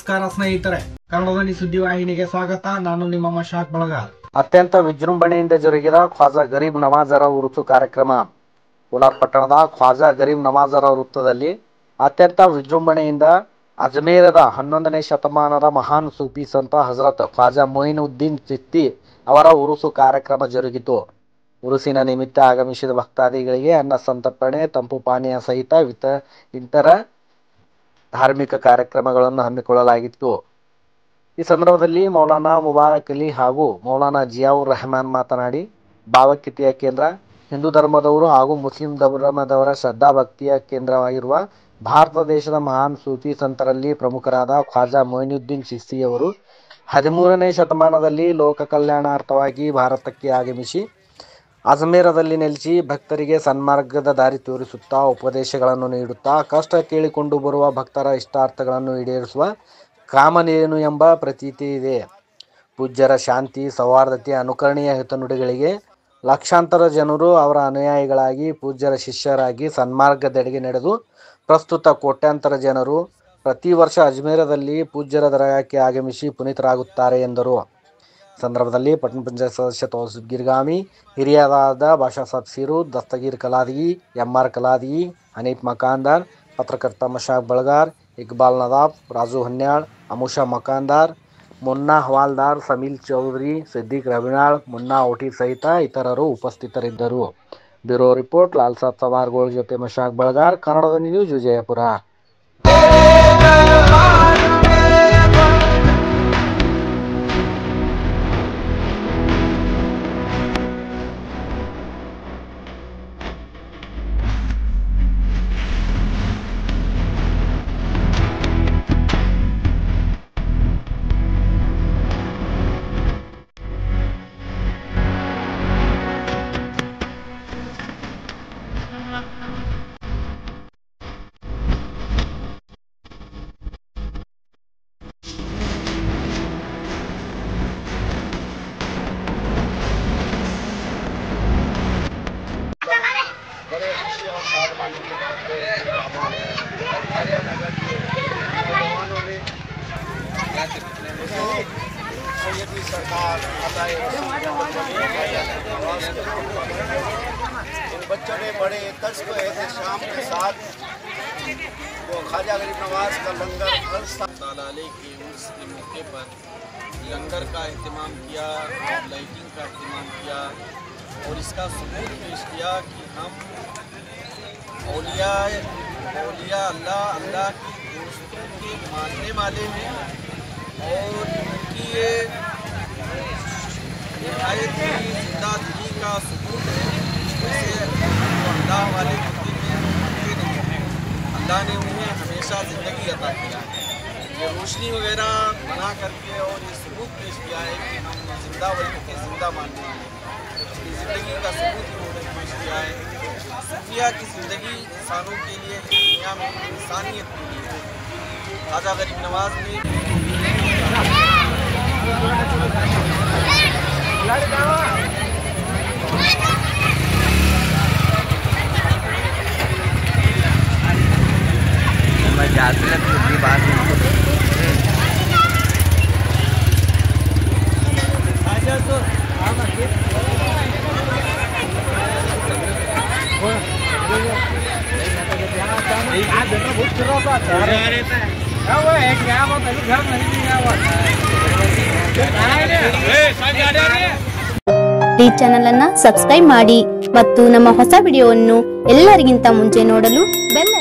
ನಮಸ್ಕಾರ ಸ್ನೇಹಿತರೆ, ಕನ್ನಡದಲ್ಲಿ ಸುದ್ದಿವಾಹಿನಿಗೆ ಸ್ವಾಗತ. ನಾನು ನಿಮ್ಮ ಮಶಾಕ್ ಬಳಗಾರ್. ಅತ್ಯಂತ ವಿಜೃಂಭಣೆಯಿಂದ ಜರುಗಿದ ಖ್ವಾಜಾ ಗರೀಬ್ ನವಾಜರ ಉರುಸು ಕಾರ್ಯಕ್ರಮ. ಕೋಲಾರ ಪಟ್ಟಣದ ಖ್ವಾಜಾ ಗರೀಬ್ ನವಾಜರ ವೃತ್ತದಲ್ಲಿ ಅತ್ಯಂತ ವಿಜೃಂಭಣೆಯಿಂದ ಅಜ್ಮೇರದ 11ನೇ ಶತಮಾನದ ಮಹಾನ್ ಸೂಫಿ ಸಂತ ಹಜರತ್ ಖ್ವಾಜಾ ಮೊಯಿನುದ್ದೀನ್ ಚಿಸ್ತಿ ಅವರ ಉರುಸು ಕಾರ್ಯಕ್ರಮ ಜರುಗಿತು. ಉರುಸಿನ ನಿಮಿತ್ತ ಆಗಮಿಸಿದ ಭಕ್ತಾದಿಗಳಿಗೆ ಅನ್ನ ಸಂತರ್ಪಣೆ, ತಂಪು ಪಾನೀಯ ಸಹಿತ ಇತರ ಧಾರ್ಮಿಕ ಕಾರ್ಯಕ್ರಮಗಳನ್ನು ಹಮ್ಮಿಕೊಳ್ಳಲಾಗಿತ್ತು. ಈ ಸಂದರ್ಭದಲ್ಲಿ ಮೌಲಾನಾ ಮುಬಾರಕ್ ಅಲಿ ಹಾಗೂ ಮೌಲಾನಾ ಜಿಯಾವುರ್ ರೆಹಮಾನ್ ಮಾತನಾಡಿ, ಭಾವೈಕ್ಯತೆಯ ಕೇಂದ್ರ, ಹಿಂದೂ ಧರ್ಮದವರು ಹಾಗೂ ಮುಸ್ಲಿಂ ಧರ್ಮದವರ ಶ್ರದ್ಧಾ ಭಕ್ತಿಯ ಕೇಂದ್ರವಾಗಿರುವ ಭಾರತ ದೇಶದ ಮಹಾನ್ ಸೂಫಿ ಸಂತರಲ್ಲಿ ಪ್ರಮುಖರಾದ ಖ್ವಾಜಾ ಮೊಯಿನುದ್ದೀನ್ ಚಿಸ್ತಿಯವರು 13ನೇ ಶತಮಾನದಲ್ಲಿ ಲೋಕ ಕಲ್ಯಾಣಾರ್ಥವಾಗಿ ಭಾರತಕ್ಕೆ ಆಗಮಿಸಿ ಅಜ್ಮೇರದಲ್ಲಿ ನೆಲೆಸಿ ಭಕ್ತರಿಗೆ ಸನ್ಮಾರ್ಗದ ದಾರಿ ತೋರಿಸುತ್ತಾ ಉಪದೇಶಗಳನ್ನು ನೀಡುತ್ತಾ ಕಷ್ಟ ಕೇಳಿಕೊಂಡು ಬರುವ ಭಕ್ತರ ಇಷ್ಟಾರ್ಥಗಳನ್ನು ಈಡೇರಿಸುವ ಕಾಮಧೇನು ಎಂಬ ಪ್ರತೀತಿ ಇದೆ. ಪೂಜ್ಯರ ಶಾಂತಿ, ಸೌಹಾರ್ದತೆ, ಅನುಕರಣೀಯ ಹಿತನುಡಿಗಳಿಗೆ ಲಕ್ಷಾಂತರ ಜನರು ಅವರ ಅನುಯಾಯಿಗಳಾಗಿ ಪೂಜ್ಯರ ಶಿಷ್ಯರಾಗಿ ಸನ್ಮಾರ್ಗದೆಡೆಗೆ ನಡೆದು ಪ್ರಸ್ತುತ ಕೋಟ್ಯಾಂತರ ಜನರು ಪ್ರತಿ ವರ್ಷ ಅಜ್ಮೇರದಲ್ಲಿ ಪೂಜ್ಯರ ದರ್ಗಾಕ್ಕೆ ಆಗಮಿಸಿ ಪುನೀತರಾಗುತ್ತಾರೆ ಎಂದರು. ಸಂದರ್ಭದಲ್ಲಿ ಪಟ್ಟಣ ಪಂಚಾಯತ್ ಸದಸ್ಯ ತೌಸೀಫ್ ಗಿರ್ಗಾಮಿ, ಹಿರಿಯರಾದ ಬಾಷಾ ಸಾಬ್ ಸೀರು, ದಸ್ತಗೀರ್ ಕಲಾದಗಿ, ಎಂಆರ್ ಕಲಾದಗಿ, ಹನೀಫ್ ಮಕಾಂದಾರ್, ಪತ್ರಕರ್ತ ಮಶಾಕ್ ಬಳಗಾರ್, ಇಕ್ಬಾಲ್ ನದಾಫ್, ರಾಜು ಹನ್ಯಾಳ್, ಅಮುಷಾ ಮಕಾಂದಾರ್, ಮುನ್ನಾ ಹವಾಲ್ದಾರ್, ಸಮೀಲ್ ಚೌಧರಿ, ಸಿದ್ದೀಕ್ ರವಿನಾಳ್, ಮುನ್ನಾ ಓಟಿ ಸಹಿತ ಇತರರು ಉಪಸ್ಥಿತರಿದ್ದರು. ಬ್ಯೂರೋ ರಿಪೋರ್ಟ್ ಲಾಲ್ಸಾಬ್ ಸವಾರ್ಗೋಳ್ ಜೊತೆ ಮಶಾಕ್ ಬಳಗಾರ್, ಕನ್ನಡದ ನ್ಯೂಸ್, ವಿಜಯಪುರ. इन बच्चों ने बड़े तर्ज को एहतशाम के साथ वो ख्वाजा गरीब नवाज का लंगर तालाले के उर्स के मौके पर लंगर का अहतमाम किया, लाइटिंग का अहतमाम किया और इसका सबूत पेश किया कि हम औलिया अल्लाह की दोस्तों के मानने वाले हैं और उनकी ये निहायत ही जिंदा दिली का सबूत है। जैसे अल्लाह वाले होते हैं, अल्लाह ने उन्हें हमेशा ज़िंदगी अता किया है। ये रोशनी वगैरह बना करके और ये सबूत पेश किया है कि हम जिंदा वली के ज़िंदा मानने वाले हैं। ज़िंदगी का सबूत उन्होंने पेश किया है। सूफिया की ज़िंदगी इंसानों के लिए दुनिया में इंसानियत के लिए ख्वाजा गरीब नवाज ने ಈ ಚಾನೆಲ್ ಅನ್ನು ಸಬ್ಸ್ಕ್ರೈಬ್ ಮಾಡಿ ಮತ್ತು ನಮ್ಮ ಹೊಸ ವಿಡಿಯೋವನ್ನು ಎಲ್ಲರಿಗಿಂತ ಮುಂಚೆ ನೋಡಲು ಬೆಲ್